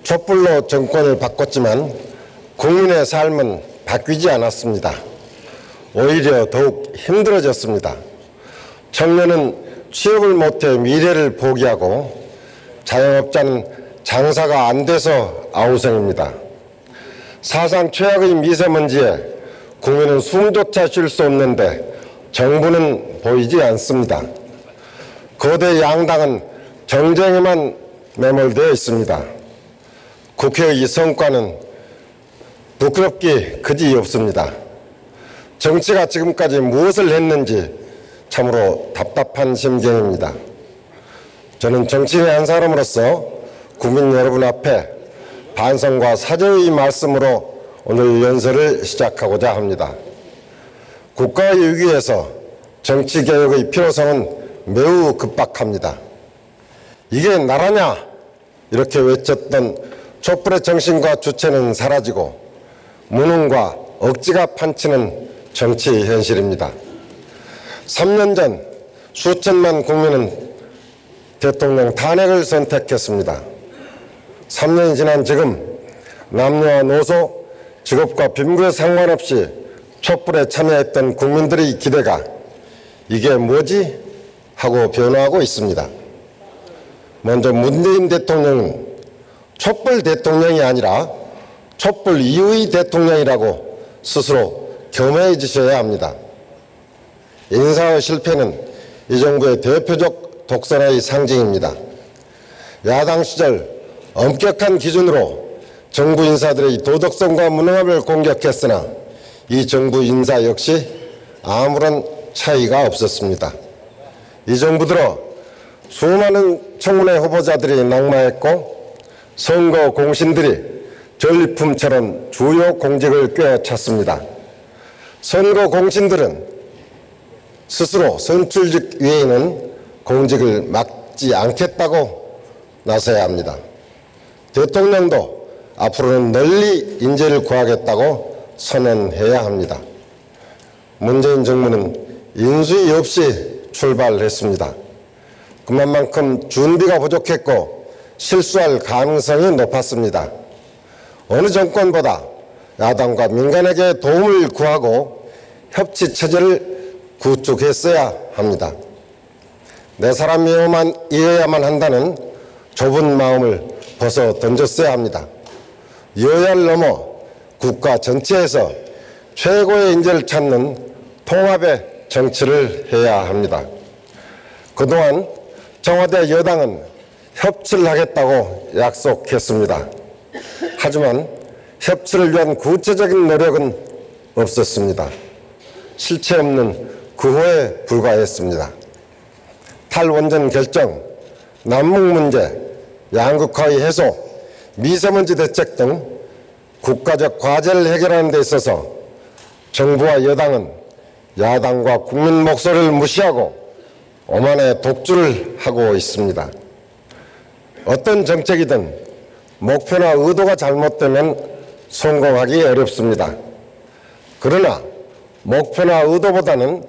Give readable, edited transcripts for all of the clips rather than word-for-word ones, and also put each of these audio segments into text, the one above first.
촛불로 정권을 바꿨지만 국민의 삶은 바뀌지 않았습니다. 오히려 더욱 힘들어졌습니다. 청년은 취업을 못해 미래를 포기하고 자영업자는 장사가 안 돼서 아우성입니다. 사상 최악의 미세먼지에 국민은 숨조차 쉴 수 없는데 정부는 보이지 않습니다. 거대 양당은 정쟁에만 매몰되어 있습니다. 국회의 성과는 부끄럽기 그지없습니다. 정치가 지금까지 무엇을 했는지 참으로 답답한 심경입니다. 저는 정치인의 한 사람으로서 국민 여러분 앞에 반성과 사죄의 말씀으로 오늘 연설을 시작하고자 합니다. 국가의 위기에서 정치개혁의 필요성은 매우 급박합니다. 이게 나라냐? 이렇게 외쳤던 촛불의 정신과 주체는 사라지고 무능과 억지가 판치는 정치 현실입니다. 3년 전 수천만 국민은 대통령 탄핵을 선택했습니다. 3년이 지난 지금 남녀와 노소, 직업과 빈부에 상관없이 촛불에 참여했던 국민들의 기대가 이게 뭐지? 하고 변화하고 있습니다. 먼저 문재인 대통령은 촛불 대통령이 아니라 촛불 이후의 대통령이라고 스스로 겸해지셔야 합니다. 인사의 실패는 이 정부의 대표적 독선의 상징입니다. 야당 시절 엄격한 기준으로 정부 인사들의 도덕성과 무능함을 공격했으나 이 정부 인사 역시 아무런 차이가 없었습니다. 이 정부 들어 수많은 청문회 후보자들이 낙마했고 선거 공신들이 전리품처럼 주요 공직을 꿰어찼습니다. 선거 공신들은 스스로 선출직 외에는 공직을 맡지 않겠다고 나서야 합니다. 대통령도 앞으로는 널리 인재를 구하겠다고 선언해야 합니다. 문재인 정부는 인수위 없이 출발했습니다. 그만큼 준비가 부족했고 실수할 가능성이 높았습니다. 어느 정권보다 야당과 민간에게 도움을 구하고 협치 체제를 구축했어야 합니다. 내 사람이어야만 한다는 좁은 마음을 벗어 던졌어야 합니다. 여야를 넘어 국가 전체에서 최고의 인재를 찾는 통합의 정치를 해야 합니다. 그동안 청와대 여당은 협치를 하겠다고 약속했습니다. 하지만 협치를 위한 구체적인 노력은 없었습니다. 실체 없는 구호에 불과했습니다. 탈원전 결정, 남북 문제, 양극화의 해소, 미세먼지 대책 등 국가적 과제를 해결하는 데 있어서 정부와 여당은 야당과 국민 목소리를 무시하고 오만의 독주를 하고 있습니다. 어떤 정책이든 목표나 의도가 잘못되면 성공하기 어렵습니다. 그러나 목표나 의도보다는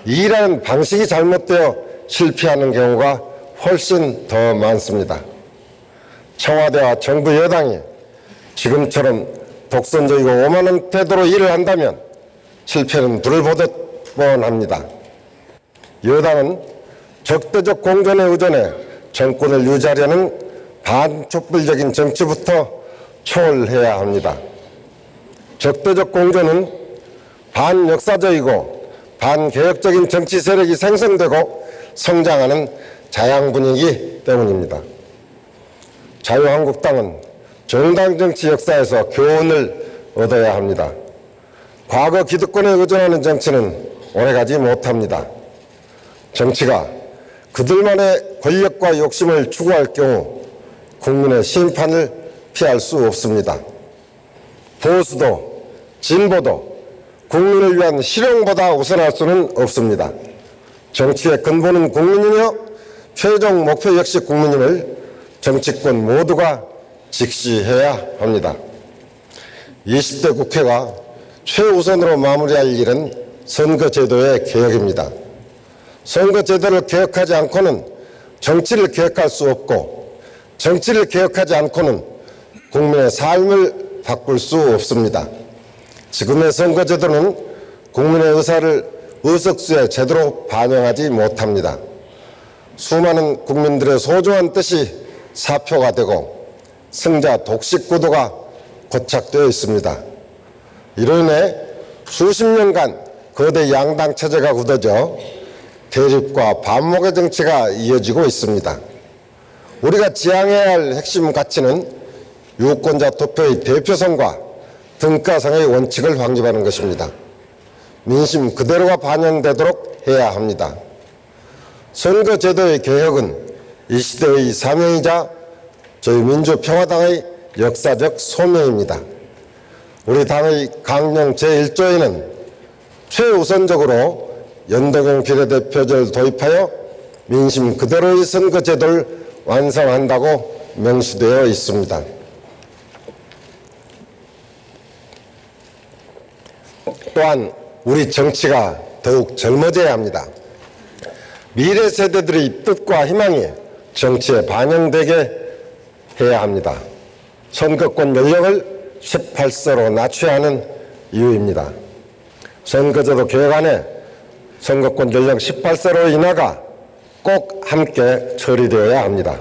일하는 방식이 잘못되어 실패하는 경우가 훨씬 더 많습니다. 청와대와 정부 여당이 지금처럼 독선적이고 오만한 태도로 일을 한다면 실패는 불을 보듯 뻔합니다. 여당은 적대적 공존에 의존해 정권을 유지하려는 반촛불적인 정치부터 초월해야 합니다. 적대적 공존은 반역사적이고 반개혁적인 정치 세력이 생성되고 성장하는 자양 분위기 때문입니다. 자유한국당은 정당 정치 역사에서 교훈을 얻어야 합니다. 과거 기득권에 의존하는 정치는 오래가지 못합니다. 정치가 그들만의 권력과 욕심을 추구할 경우 국민의 심판을 피할 수 없습니다. 보수도 진보도 국민을 위한 실용보다 우선할 수는 없습니다. 정치의 근본은 국민이며 최종 목표 역시 국민임을 정치권 모두가 직시해야 합니다. 20대 국회가 최우선으로 마무리할 일은 선거제도의 개혁입니다. 선거제도를 개혁하지 않고는 정치를 개혁할 수 없고 정치를 개혁하지 않고는 국민의 삶을 바꿀 수 없습니다. 지금의 선거제도는 국민의 의사를 의석수에 제대로 반영하지 못합니다. 수많은 국민들의 소중한 뜻이 사표가 되고 승자 독식 구도가 고착되어 있습니다. 이로 인해 수십 년간 거대 양당 체제가 굳어져 대립과 반목의 정치가 이어지고 있습니다. 우리가 지향해야 할 핵심 가치는 유권자 투표의 대표성과 등가성의 원칙을 확립하는 것입니다. 민심 그대로가 반영되도록 해야 합니다. 선거제도의 개혁은 이 시대의 사명이자 저희 민주평화당의 역사적 소명입니다. 우리 당의 강령 제1조에는 최우선적으로 연동형 비례대표제를 도입하여 민심 그대로의 선거제도를 완성한다고 명시되어 있습니다. 또한 우리 정치가 더욱 젊어져야 합니다. 미래 세대들의 뜻과 희망이 정치에 반영되게 해야 합니다. 선거권 연령을 18세로 낮춰야 하는 이유입니다. 선거제도 개혁안에 선거권 연령 18세로 인하가 꼭 함께 처리되어야 합니다.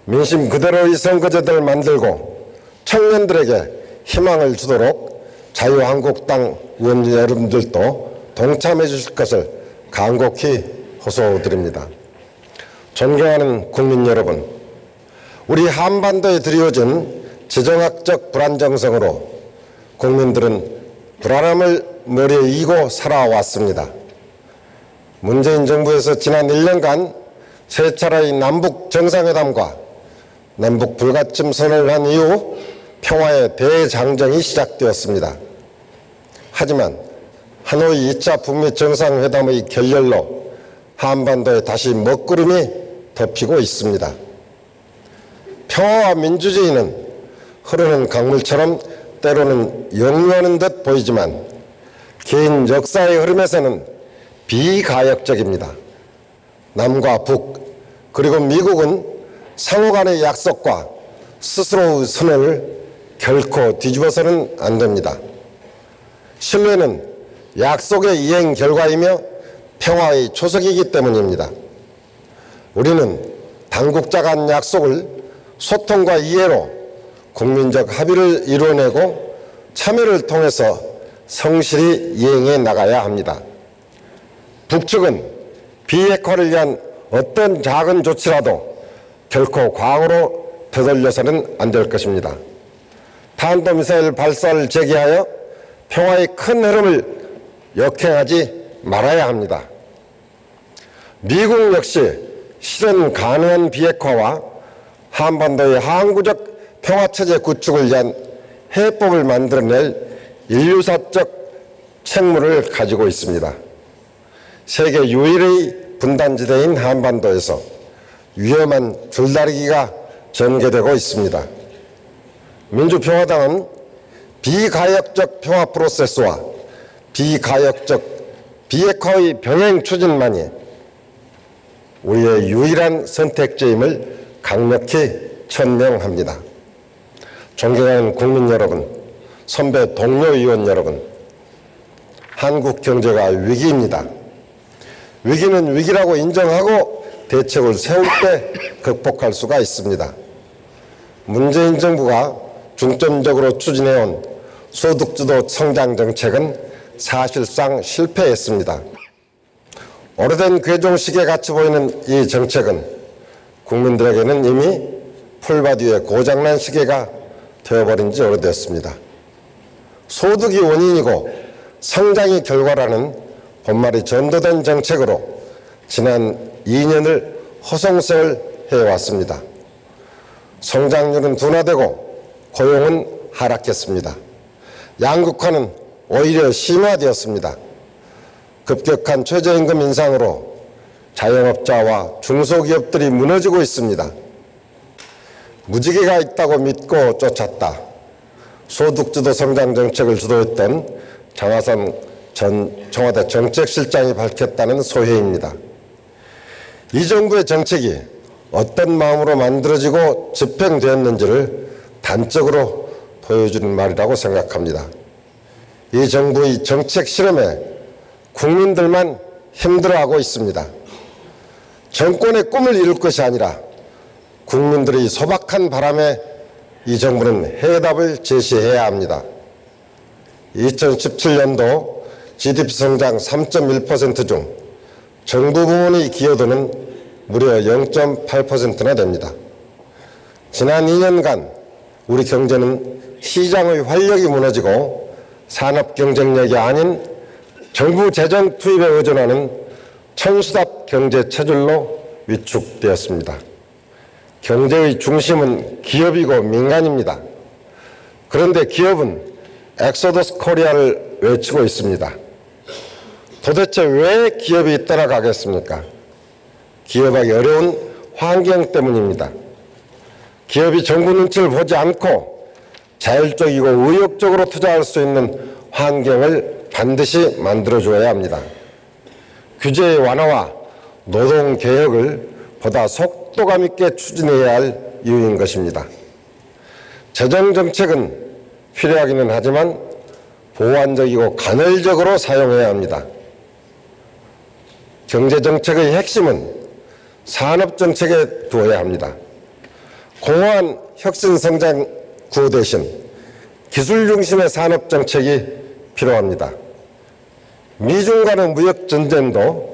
민심 그대로의 선거제도를 만들고 청년들에게 희망을 주도록 자유한국당 의원 여러분들도 동참해 주실 것을 간곡히 호소드립니다. 존경하는 국민 여러분, 우리 한반도에 드리워진 지정학적 불안정성으로 국민들은 불안함을 머리에 이고 살아왔습니다. 문재인 정부에서 지난 1년간 세 차례의 남북 정상회담과 남북 불가침 선언을 한 이후 평화의 대장정이 시작되었습니다. 하지만 하노이 2차 북미 정상회담의 결렬로 한반도에 다시 먹구름이 덮이고 있습니다. 평화와 민주주의는 흐르는 강물처럼 때로는 역류하는 듯 보이지만 긴 역사의 흐름에서는 비가역적입니다. 남과 북 그리고 미국은 상호 간의 약속과 스스로의 선언을 결코 뒤집어서는 안 됩니다. 신뢰는 약속의 이행 결과이며 평화의 초석이기 때문입니다. 우리는 당국자 간 약속을 소통과 이해로 국민적 합의를 이루어내고 참여를 통해서 성실히 이행해 나가야 합니다. 북측은 비핵화를 위한 어떤 작은 조치라도 결코 과거로 되돌려서는 안 될 것입니다. 탄도미사일 발사를 제기하여 평화의 큰 흐름을 역행하지 말아야 합니다. 미국 역시 실현 가능한 비핵화와 한반도의 항구적 평화체제 구축을 위한 해법을 만들어낼 인류사적 책무를 가지고 있습니다. 세계 유일의 분단지대인 한반도에서 위험한 줄다리기가 전개되고 있습니다. 민주평화당은 비가역적 평화 프로세스와 비가역적 비핵화의 병행 추진만이 우리의 유일한 선택지임을 강력히 천명합니다. 존경하는 국민 여러분, 선배 동료 의원 여러분, 한국 경제가 위기입니다. 위기는 위기라고 인정하고 대책을 세울 때 극복할 수가 있습니다. 문재인 정부가 중점적으로 추진해온 소득주도 성장 정책은 사실상 실패했습니다. 오래된 괴종식에 같이 보이는 이 정책은 국민들에게는 이미 풀밭 위에 고장난 시계가 되어버린 지 오래됐습니다. 소득이 원인이고 성장이 결과라는 본말이 전도된 정책으로 지난 2년을 허송세월 해왔습니다. 성장률은 둔화되고 고용은 하락했습니다. 양극화는 오히려 심화되었습니다. 급격한 최저임금 인상으로 자영업자와 중소기업들이 무너지고 있습니다. 무지개가 있다고 믿고 쫓았다. 소득주도 성장 정책을 주도했던 장하산 전 청와대 정책실장이 밝혔다는 소회입니다. 이 정부의 정책이 어떤 마음으로 만들어지고 집행되었는지를 단적으로 보여주는 말이라고 생각합니다. 이 정부의 정책 실험에 국민들만 힘들어하고 있습니다. 정권의 꿈을 이룰 것이 아니라 국민들의 소박한 바람에 이 정부는 해답을 제시해야 합니다. 2017년도 GDP 성장 3.1% 중 정부 부문의 기여도는 무려 0.8%나 됩니다. 지난 2년간 우리 경제는 시장의 활력이 무너지고 산업 경쟁력이 아닌 정부 재정 투입에 의존하는 천수답 경제 체질로 위축되었습니다. 경제의 중심은 기업이고 민간입니다. 그런데 기업은 엑소더스 코리아를 외치고 있습니다. 도대체 왜 기업이 떠나가겠습니까? 기업하기 어려운 환경 때문입니다. 기업이 정부 눈치를 보지 않고 자율적이고 의욕적으로 투자할 수 있는 환경을 반드시 만들어줘야 합니다. 규제의 완화와 노동개혁을 보다 속도감 있게 추진해야 할 이유인 것입니다. 재정정책은 필요하기는 하지만 보완적이고 간헐적으로 사용해야 합니다. 경제정책의 핵심은 산업정책에 두어야 합니다. 공허한 혁신성장 구호 대신 기술 중심의 산업정책이 필요합니다. 미중 간의 무역전쟁도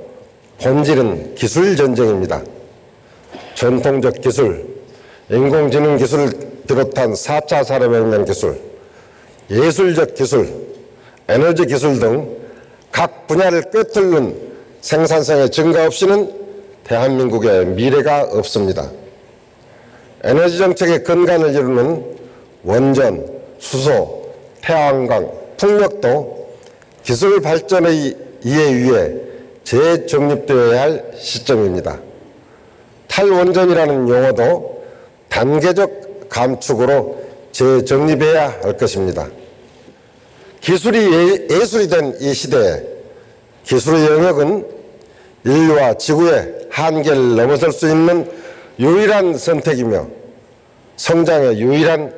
본질은 기술전쟁입니다. 전통적 기술, 인공지능 기술을 비롯한 4차 산업혁명 기술, 예술적 기술, 에너지 기술 등 각 분야를 꿰뚫는 생산성의 증가 없이는 대한민국의 미래가 없습니다. 에너지 정책의 근간을 이루는 원전, 수소, 태양광, 풍력도 기술 발전의 이해 위에 재정립되어야 할 시점입니다. 탈원전이라는 용어도 단계적 감축으로 재정립해야 할 것입니다. 기술이 예술이 된 이 시대에 기술의 영역은 인류와 지구의 한계를 넘어설 수 있는 유일한 선택이며 성장의 유일한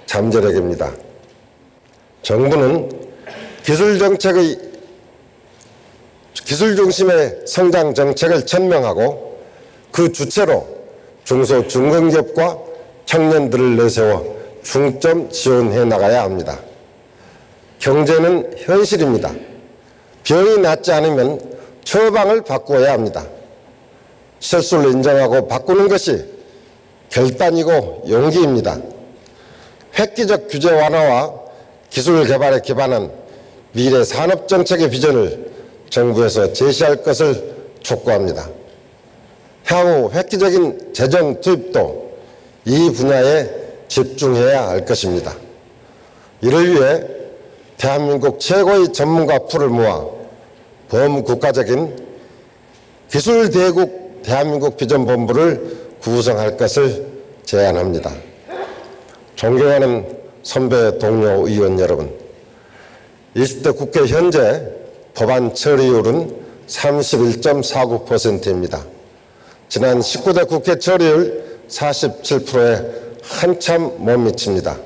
잠재력입니다. 정부는 기술 중심의 성장 정책을 천명하고 그 주체로 중소 중견기업과 청년들을 내세워 중점 지원해 나가야 합니다. 경제는 현실입니다. 병이 낫지 않으면 처방을 바꾸어야 합니다. 실수를 인정하고 바꾸는 것이 결단이고 용기입니다. 획기적 규제 완화와 기술 개발에 기반한 미래 산업정책의 비전을 정부에서 제시할 것을 촉구합니다. 향후 획기적인 재정 투입도 이 분야에 집중해야 할 것입니다. 이를 위해 대한민국 최고의 전문가 풀을 모아 범국가적인 기술대국 대한민국 비전본부를 구성할 것을 제안합니다. 존경하는 선배 동료 의원 여러분, 20대 국회 현재 법안 처리율은 31.49%입니다. 지난 19대 국회 처리율 47%에 한참 못 미칩니다.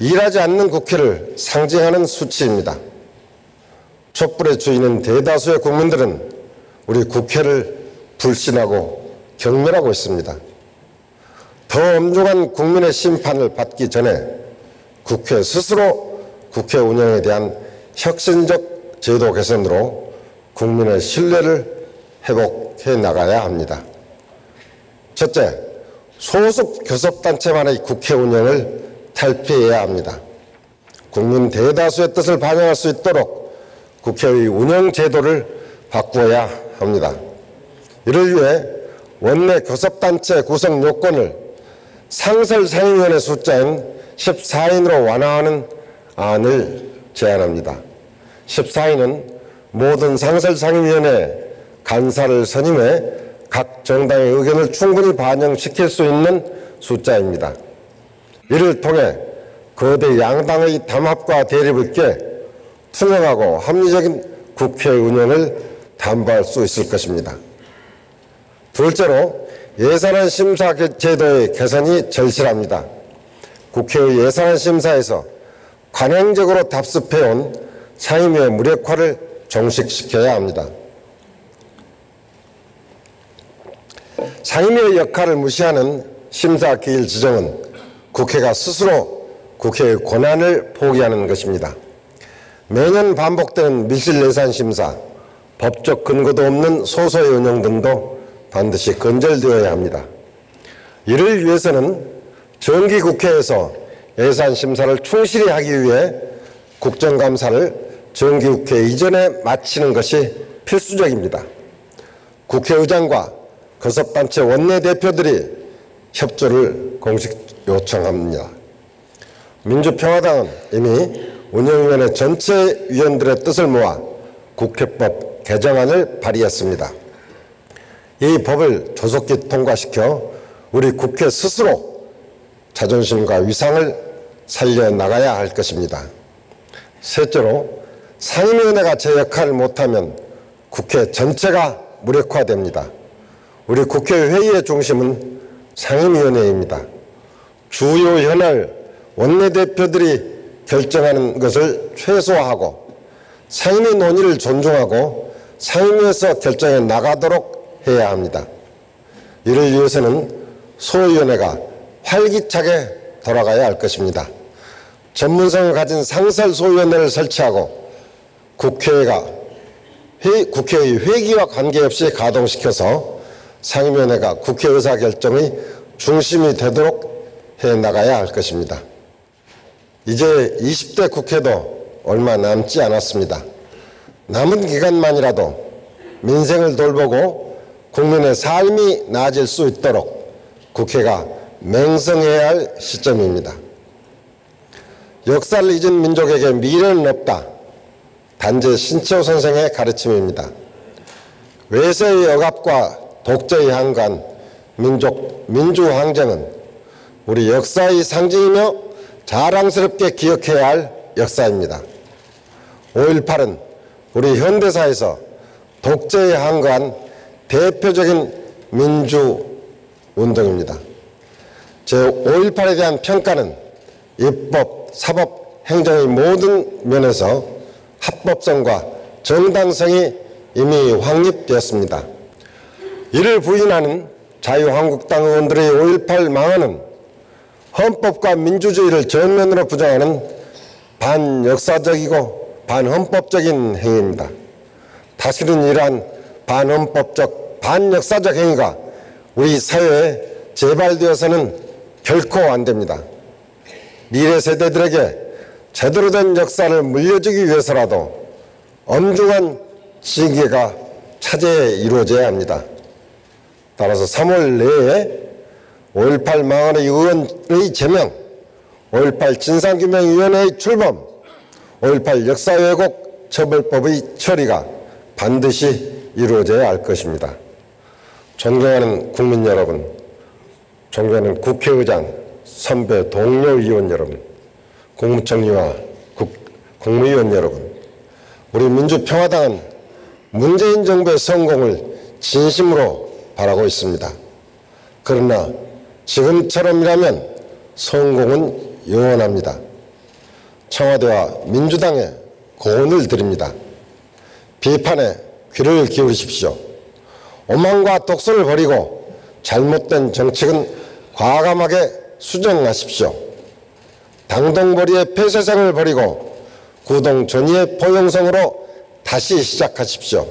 일하지 않는 국회를 상징하는 수치입니다. 촛불의 주인은 대다수의 국민들은 우리 국회를 불신하고 경멸하고 있습니다. 더 엄중한 국민의 심판을 받기 전에 국회 스스로 국회 운영에 대한 혁신적 제도 개선으로 국민의 신뢰를 회복해 나가야 합니다. 첫째, 소속 교섭단체만의 국회 운영을 탈피해야 합니다. 국민 대다수의 뜻을 반영할 수 있도록 국회의 운영 제도를 바꾸어야 합니다. 이를 위해 원내 교섭단체 구성 요건을 상설상임위원회 숫자인 14인으로 완화하는 안을 제안합니다. 14인은 모든 상설상임위원회 간사를 선임해 각 정당의 의견을 충분히 반영시킬 수 있는 숫자입니다. 이를 통해 거대 양당의 담합과 대립을 깨 투명하고 합리적인 국회 운영을 담보할 수 있을 것입니다. 둘째로 예산안 심사 제도의 개선이 절실합니다. 국회의 예산안 심사에서 관행적으로 답습해온 상임위의 무력화를 종식시켜야 합니다. 상임위의 역할을 무시하는 심사기일 지정은 국회가 스스로 국회의 권한을 포기하는 것입니다. 매년 반복되는 밀실예산심사, 법적 근거도 없는 소소의 운영 등도 반드시 건절되어야 합니다. 이를 위해서는 정기국회에서 예산심사를 충실히 하기 위해 국정감사를 정기국회 이전에 마치는 것이 필수적입니다. 국회의장과 교섭단체 원내대표들이 협조를 공식 요청합니다. 민주평화당은 이미 운영위원회 전체 위원들의 뜻을 모아 국회법 개정안을 발의했습니다. 이 법을 조속히 통과시켜 우리 국회 스스로 자존심과 위상을 살려나가야 할 것입니다. 셋째로 상임위원회가 제 역할을 못하면 국회 전체가 무력화됩니다. 우리 국회 회의의 중심은 상임위원회입니다. 주요 현안을 원내대표들이 결정하는 것을 최소화하고 상임위 논의를 존중하고 상임위에서 결정해 나가도록 해야 합니다. 이를 위해서는 소위원회가 활기차게 돌아가야 할 것입니다. 전문성을 가진 상설소위원회를 설치하고 국회의 회기와 관계없이 가동시켜서 상임위원회가 국회 의사결정의 중심이 되도록 해나가야 할 것입니다. 이제 20대 국회도 얼마 남지 않았습니다. 남은 기간만이라도 민생을 돌보고 국민의 삶이 나아질 수 있도록 국회가 맹성해야 할 시점입니다. 역사를 잊은 민족에게 미래는 없다. 단재 신채호 선생의 가르침입니다. 외세의 억압과 독재의 한간, 민주항쟁은 우리 역사의 상징이며 자랑스럽게 기억해야 할 역사입니다. 5.18은 우리 현대사에서 독재에 항거한 대표적인 민주운동입니다. 제5.18에 대한 평가는 입법, 사법, 행정의 모든 면에서 합법성과 정당성이 이미 확립되었습니다. 이를 부인하는 자유한국당 의원들의 5.18 망언은 헌법과 민주주의를 전면으로 부정하는 반역사적이고 반헌법적인 행위입니다. 다시는 이러한 반헌법적, 반역사적 행위가 우리 사회에 재발되어서는 결코 안 됩니다. 미래 세대들에게 제대로 된 역사를 물려주기 위해서라도 엄중한 징계가 차제에 이루어져야 합니다. 따라서 3월 내에 5.18 망언의 의원의 제명, 5.18 진상규명위원회의 출범, 5.18 역사왜곡 처벌법의 처리가 반드시 이루어져야 할 것입니다. 존경하는 국민 여러분, 존경하는 국회의장, 선배 동료 의원 여러분, 국무총리와 국무위원 여러분, 우리 민주평화당은 문재인 정부의 성공을 진심으로 바라고 있습니다. 그러나 지금처럼이라면 성공은 영원합니다. 청와대와 민주당에 고언을 드립니다. 비판에 귀를 기울이십시오. 오만과 독선을 버리고 잘못된 정책은 과감하게 수정하십시오. 당동벌이의 폐쇄성을 버리고 구동전의의 포용성으로 다시 시작하십시오.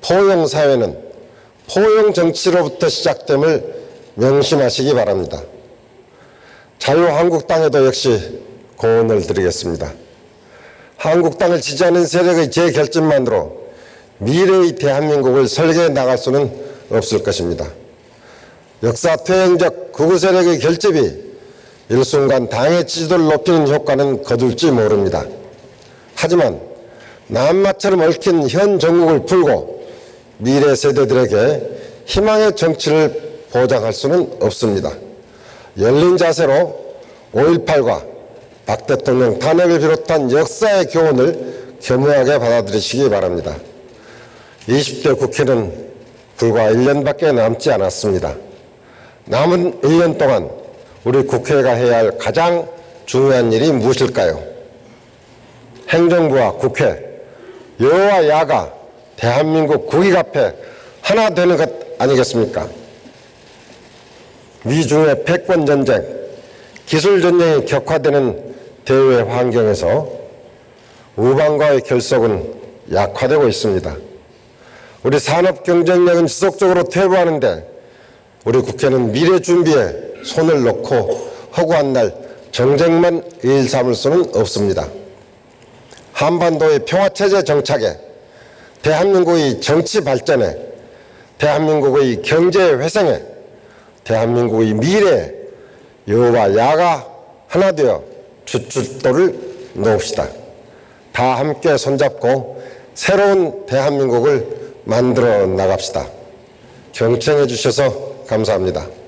포용사회는 포용정치로부터 시작됨을 명심하시기 바랍니다. 자유한국당에도 역시 고언을 드리겠습니다. 한국당을 지지하는 세력의 재결집만으로 미래의 대한민국을 설계해 나갈 수는 없을 것입니다. 역사퇴행적 극우 세력의 결집이 일순간 당의 지지도를 높이는 효과는 거둘지 모릅니다. 하지만 남마처럼 얽힌 현 정국을 풀고 미래 세대들에게 희망의 정치를 보장할 수는 없습니다. 열린 자세로 5.18과 박 대통령 탄핵을 비롯한 역사의 교훈을 겸허하게 받아들이시기 바랍니다. 20대 국회는 불과 1년밖에 남지 않았습니다. 남은 1년 동안 우리 국회가 해야 할 가장 중요한 일이 무엇일까요? 행정부와 국회, 여와 야가 대한민국 국익 앞에 하나 되는 것 아니겠습니까? 미중의 패권전쟁, 기술전쟁이 격화되는 대외 환경에서 우방과의 결속은 약화되고 있습니다. 우리 산업 경쟁력은 지속적으로 퇴보하는데 우리 국회는 미래 준비에 손을 놓고 허구한 날 정쟁만 일삼을 수는 없습니다. 한반도의 평화체제 정착에, 대한민국의 정치 발전에, 대한민국의 경제 회생에, 대한민국의 미래에 여와 야가 하나 되어 주춧돌을 놓읍시다. 다 함께 손잡고 새로운 대한민국을 만들어 나갑시다. 경청해 주셔서 감사합니다.